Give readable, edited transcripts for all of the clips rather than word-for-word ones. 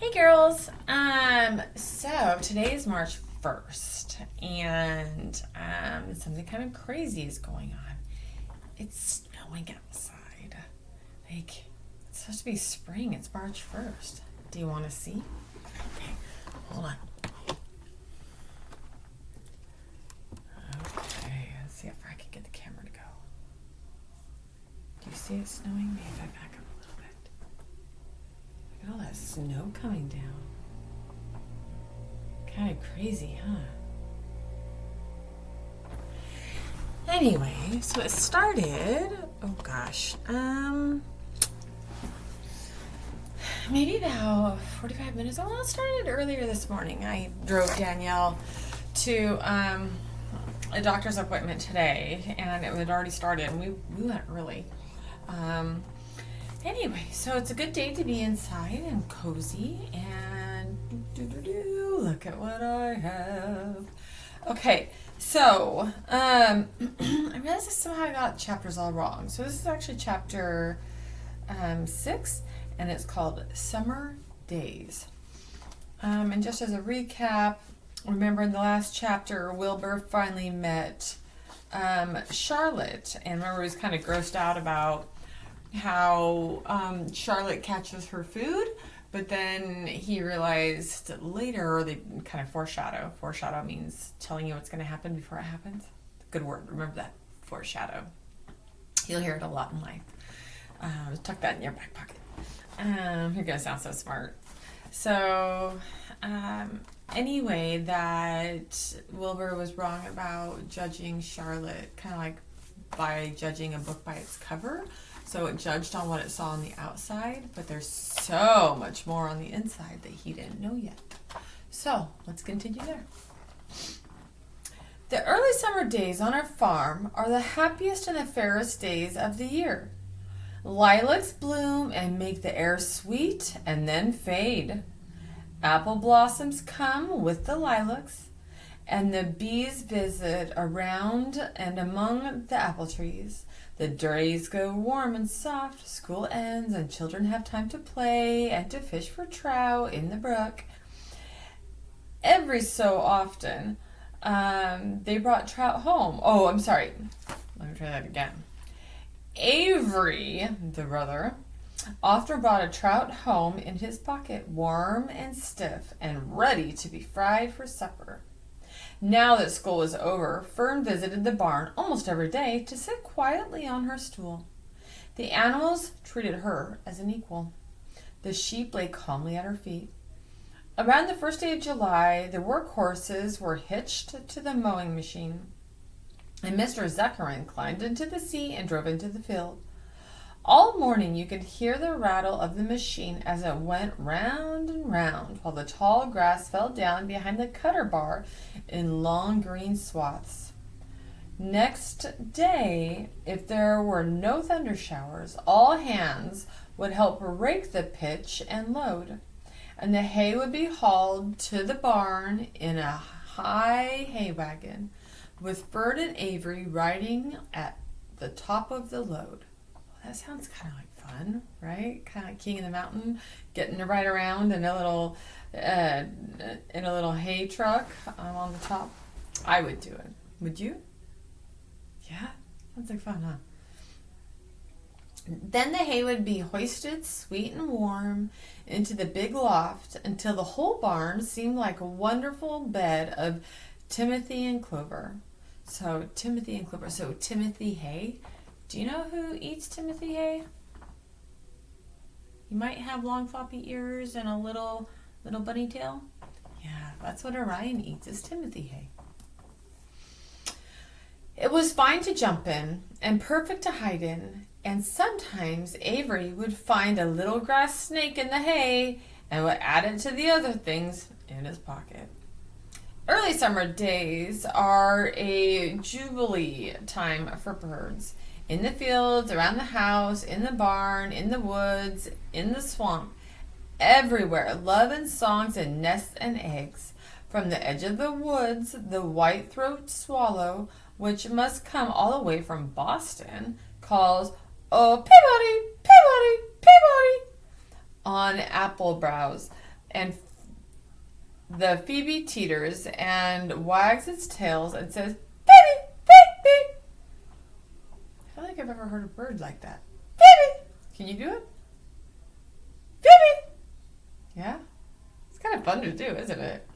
Hey girls. So today is March 1st and something kind of crazy is going on. It's snowing outside. Like, it's supposed to be spring. It's March 1st. Do you want to see? Okay, hold on. Okay, let's see if I can get the camera to go. Do you see it snowing? Maybe if I back up a little bit. Look at all that snow coming down. Kind of crazy, huh? Anyway, so it started, maybe about 45 minutes. Well, it started earlier this morning. I drove Danielle to a doctor's appointment today, and it had already started, and we went early. Anyway, so it's a good day to be inside and cozy, and look at what I have. Okay, so I realized somehow I got chapters all wrong. So this is actually chapter 6, and it's called Summer Days. And just as a recap, remember in the last chapter, Wilbur finally met Charlotte, and remember he was kind of grossed out about how Charlotte catches her food, but then he realized later, they kind of foreshadow. Foreshadow means telling you what's going to happen before it happens. Good word. Remember that. Foreshadow. You'll hear it a lot in life. Tuck that in your back pocket. You're going to sound so smart. So, anyway, that Wilbur was wrong about judging Charlotte, kind of like by judging a book by its cover. So it judged on what it saw on the outside, but there's so much more on the inside that he didn't know yet. So let's continue there. The early summer days on our farm are the happiest and the fairest days of the year. Lilacs bloom and make the air sweet and then fade. Apple blossoms come with the lilacs, and the bees visit around and among the apple trees. The days go warm and soft, school ends, and children have time to play and to fish for trout in the brook. Every so often, they brought trout home. Oh, I'm sorry. Let me try that again. Avery, the brother, often brought a trout home in his pocket, warm and stiff and ready to be fried for supper. Now that school was over, Fern visited the barn almost every day to sit quietly on her stool. The animals treated her as an equal. The sheep lay calmly at her feet. Around the first day of July, the work horses were hitched to the mowing machine, and Mr. Zechariah climbed into the seat and drove into the field. All morning you could hear the rattle of the machine as it went round and round, while the tall grass fell down behind the cutter bar in long green swaths. Next day, if there were no thunder showers, all hands would help rake the pitch and load, and the hay would be hauled to the barn in a high hay wagon, with Fern and Avery riding at the top of the load. That sounds kind of like fun, right? Kind of like King of the Mountain, getting to ride around in a little hay truck on the top. I would do it. Would you? Yeah, sounds like fun, huh? Then the hay would be hoisted, sweet and warm, into the big loft until the whole barn seemed like a wonderful bed of timothy and clover. So timothy hay. Do you know who eats timothy hay? You might have long floppy ears and a little bunny tail. Yeah, that's what Orion eats, is timothy hay. It was fine to jump in and perfect to hide in, and sometimes Avery would find a little grass snake in the hay and would add it to the other things in his pocket. Early summer days are a jubilee time for birds. In the fields, around the house, in the barn, in the woods, in the swamp, everywhere, love and songs and nests and eggs. From the edge of the woods, the white-throated swallow, which must come all the way from Boston, calls, "Oh, Peabody, Peabody, Peabody," on apple boughs. And the phoebe teeters and wags its tails and says, "Baby, baby." I don't think I've ever heard a bird like that. Baby. Can you do it? Baby. Yeah? It's kind of fun to do, isn't it?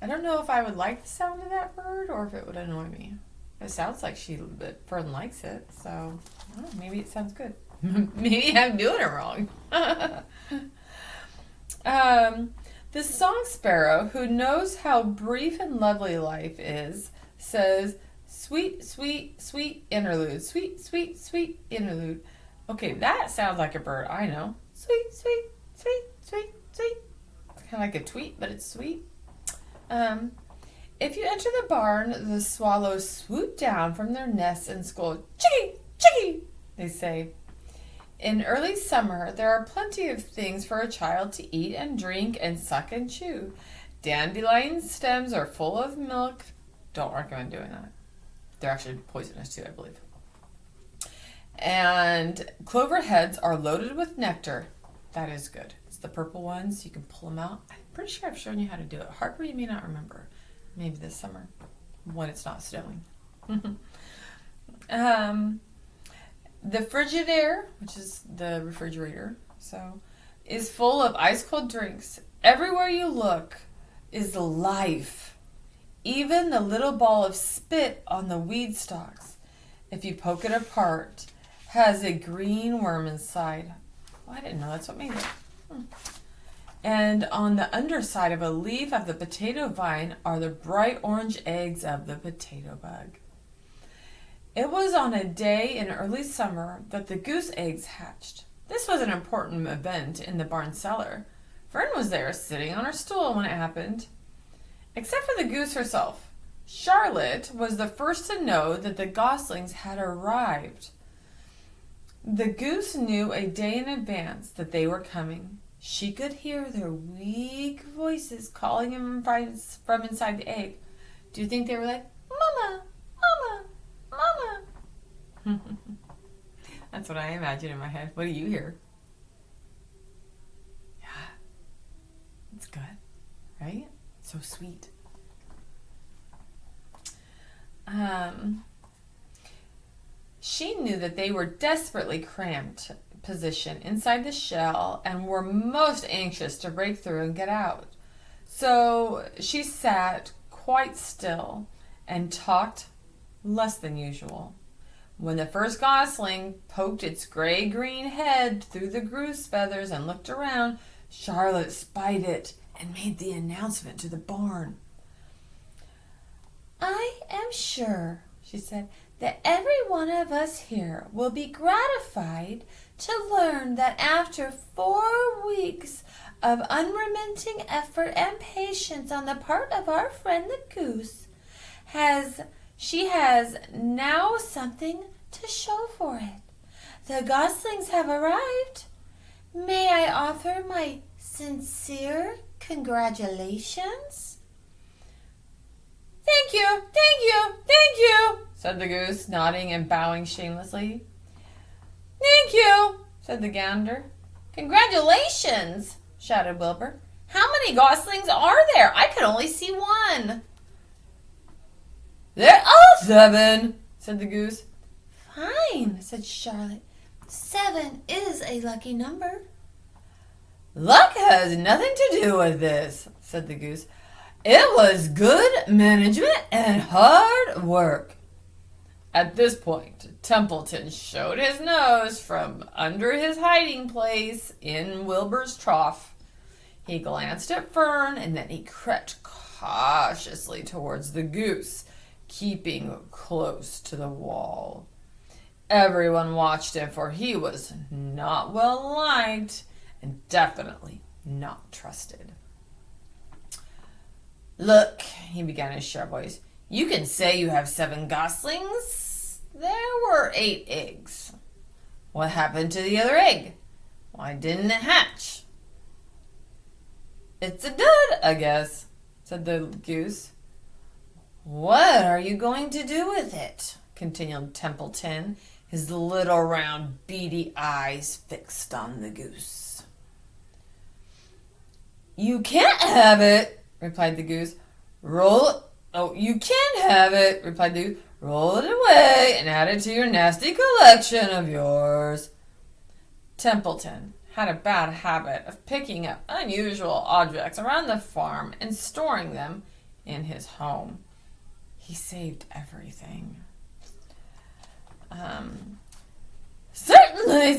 I don't know if I would like the sound of that bird or if it would annoy me. It sounds like Fern likes it, so maybe it sounds good. Maybe I'm doing it wrong. The song sparrow, who knows how brief and lovely life is, says, "Sweet, sweet, sweet interlude. Sweet, sweet, sweet interlude." Okay, that sounds like a bird I know. Sweet, sweet, sweet, sweet, sweet. It's kind of like a tweet, but it's sweet. If you enter the barn, the swallows swoop down from their nests and scold, "Chickie, chickie," they say. In early summer, there are plenty of things for a child to eat and drink and suck and chew. Dandelion stems are full of milk. Don't recommend doing that. They're actually poisonous too, I believe. And clover heads are loaded with nectar. That is good. It's the purple ones. You can pull them out. I'm pretty sure I've shown you how to do it. Harper, you may not remember. Maybe this summer when it's not snowing. The Frigidaire, which is the refrigerator, is full of ice cold drinks. Everywhere you look is life. Even the little ball of spit on the weed stalks, if you poke it apart, has a green worm inside. Well, I didn't know that's what made it. And on the underside of a leaf of the potato vine are the bright orange eggs of the potato bug. It was on a day in early summer that the goose eggs hatched. This was an important event in the barn cellar. Fern was there, sitting on her stool when it happened. Except for the goose herself, Charlotte was the first to know that the goslings had arrived. The goose knew a day in advance that they were coming. She could hear their weak voices calling him from inside the egg. Do you think they were like, "Mama, Mama, Mama"? That's what I imagine in my head. What do you hear? Yeah, it's good, right? So sweet. She knew that they were desperately cramped position inside the shell and were most anxious to break through and get out. So she sat quite still and talked less than usual. When the first gosling poked its gray-green head through the goose feathers and looked around, Charlotte spied it and made the announcement to the barn. "I am sure," she said, "that every one of us here will be gratified to learn that after 4 weeks of unremitting effort and patience on the part of our friend the goose, she has now something to show for it. The goslings have arrived. May I offer my sincere congratulations?" "Thank you, thank you, thank you," said the goose, nodding and bowing shamelessly. "Thank you," said the gander. "Congratulations," shouted Wilbur. "How many goslings are there? I could only see one." "There are 7, said the goose. "Fine," said Charlotte. 7 is a lucky number." "Luck has nothing to do with this," said the goose. "It was good management and hard work." At this point, Templeton showed his nose from under his hiding place in Wilbur's trough. He glanced at Fern, and then he crept cautiously towards the goose, keeping close to the wall. Everyone watched him, for he was not well liked and definitely not trusted. "Look," he began in his sharp voice, "you can say you have 7 goslings. There were 8 eggs. What happened to the other egg? Why didn't it hatch?" "It's a dud, I guess," said the goose. "What are you going to do with it?" continued Templeton, his little round beady eyes fixed on the goose. You can't have it, replied the goose. You can have it, replied the goose. Roll it away and add it to your nasty collection of yours. Templeton had a bad habit of picking up unusual objects around the farm and storing them in his home. He saved everything. Certainly,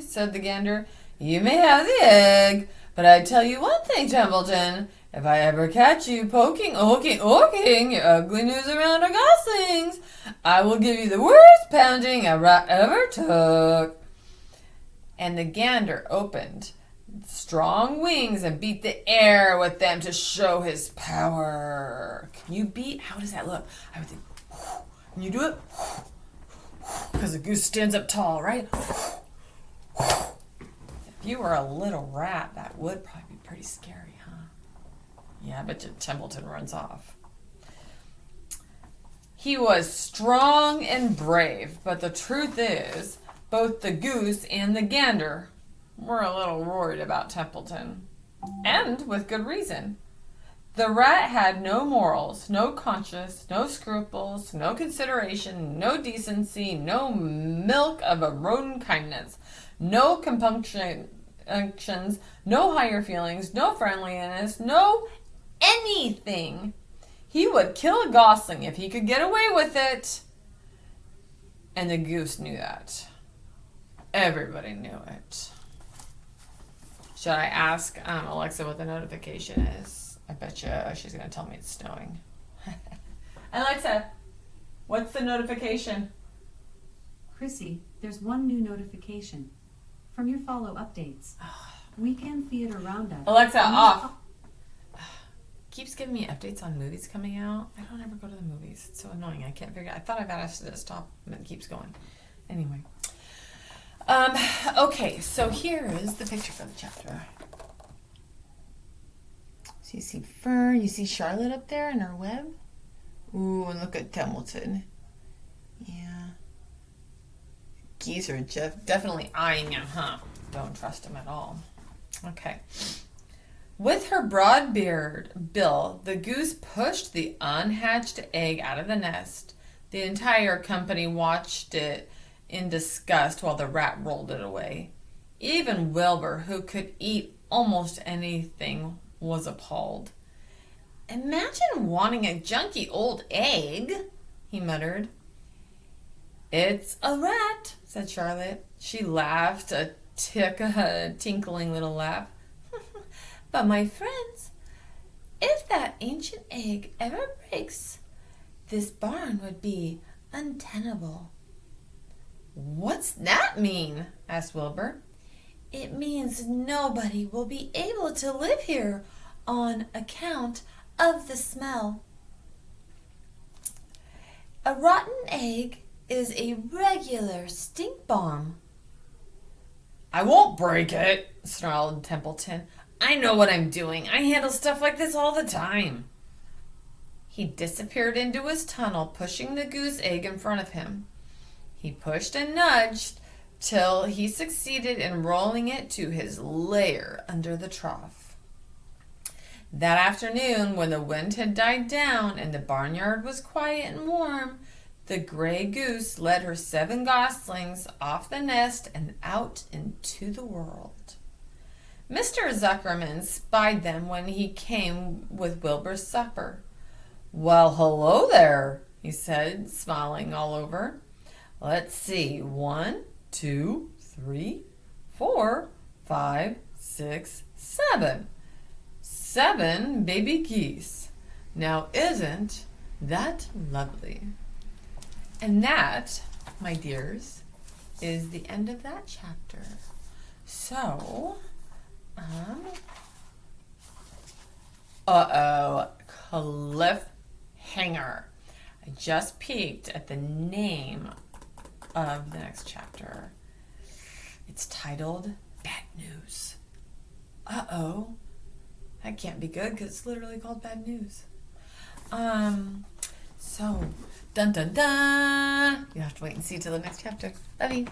said the gander. You may have the egg, but I tell you one thing, Templeton. If I ever catch you poking your ugly news around our goslings, I will give you the worst pounding a rat ever took. And the gander opened strong wings and beat the air with them to show his power. Can you beat? How does that look? I would think, can you do it? Because a goose stands up tall, right? If you were a little rat, that would probably be pretty scary, huh? Yeah, I bet you Templeton runs off. He was strong and brave, but the truth is, both the goose and the gander were a little worried about Templeton. And with good reason. The rat had no morals, no conscience, no scruples, no consideration, no decency, no milk of a rodent kindness, no compunctions, no higher feelings, no friendliness, no anything. He would kill a gosling if he could get away with it. And the goose knew that. Everybody knew it. Should I ask Alexa what the notification is? I bet you she's going to tell me it's snowing. Alexa, what's the notification? Chrissy, there's one new notification. From your follow updates. Weekend Theater Roundup. Alexa, off. Keeps giving me updates on movies coming out. I don't ever go to the movies. It's so annoying. I can't figure it out. I thought I've asked it to stop, and it keeps going. Anyway. Okay, so here is the picture for the chapter. So you see Fern, you see Charlotte up there in her web. Ooh, and look at Templeton. Yeah. Geese are definitely eyeing him, huh? Don't trust him at all. Okay. With her broad bill, the goose pushed the unhatched egg out of the nest. The entire company watched it in disgust while the rat rolled it away. Even Wilbur, who could eat almost anything, was appalled. Imagine wanting a junky old egg, he muttered. It's a rat, said Charlotte. She laughed, a tinkling little laugh. But my friends, if that ancient egg ever breaks, this barn would be untenable. What's that mean? Asked Wilbur. It means nobody will be able to live here on account of the smell. A rotten egg is a regular stink bomb. I won't break it, snarled Templeton. I know what I'm doing. I handle stuff like this all the time. He disappeared into his tunnel, pushing the goose egg in front of him. He pushed and nudged till he succeeded in rolling it to his lair under the trough. That afternoon, when the wind had died down and the barnyard was quiet and warm, the gray goose led her 7 goslings off the nest and out into the world. Mr. Zuckerman spied them when he came with Wilbur's supper. Well, hello there, he said, smiling all over. Let's see, 1, 2, 3, 4, 5, 6, 7. 7 baby geese. Now isn't that lovely? And that, my dears, is the end of that chapter. So, cliffhanger. I just peeked at the name of the next chapter. It's titled Bad News. That can't be good because it's literally called Bad News. So, dun dun dun. You have to wait and see till the next chapter. Love you.